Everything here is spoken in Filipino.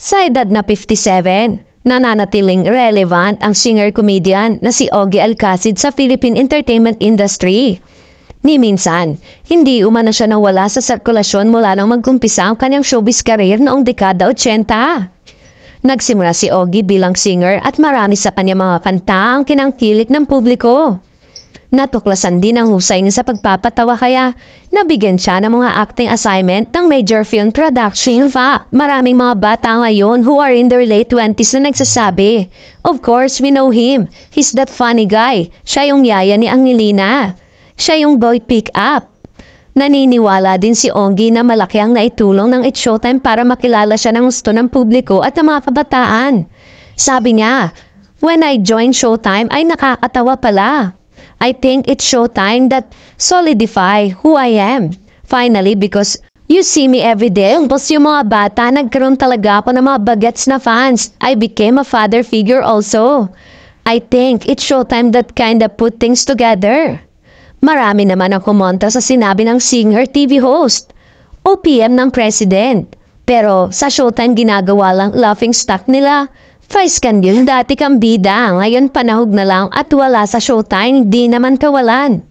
Sa edad na 57, nananatiling relevant ang singer-comedian na si Ogie Alcacid sa Philippine entertainment industry. Ni minsan, hindi umano siya nawala sa sirkulasyon mula nang magkumpisa ang kanyang showbiz career noong dekada 80. Nagsimula si Ogie bilang singer at marami sa kanyang mga kanta ang kinangkilik ng publiko. Natuklasan din ang husay niya sa pagpapatawa kaya nabigyan siya ng mga acting assignment ng major film production. Maraming mga bata ngayon who are in their late 20s na nagsasabi, "Of course, we know him. He's that funny guy. Siya yung yaya ni Angelina. Siya yung boy pick-up." Naniniwala din si Ogie na malaki ang naitulong ng It's Showtime para makilala siya ng gusto ng publiko at ng mga kabataan. Sabi niya, "When I joined Showtime ay nakakatawa pala. I think it's Showtime that solidify who I am. Finally, because you see me every day." Tapos yung mga bata, nagkaroon talaga ako ng mga bagets na fans. I became a father figure also. I think it's Showtime that kinda put things together. Marami naman ang kumontra sa sinabi ng singer TV host o PM ng president. Pero sa Showtime ginagawa lang laughing stock nila. Vice Candil, dati kang bida, ngayon panahog na lang at wala sa Showtime, di naman kawalan.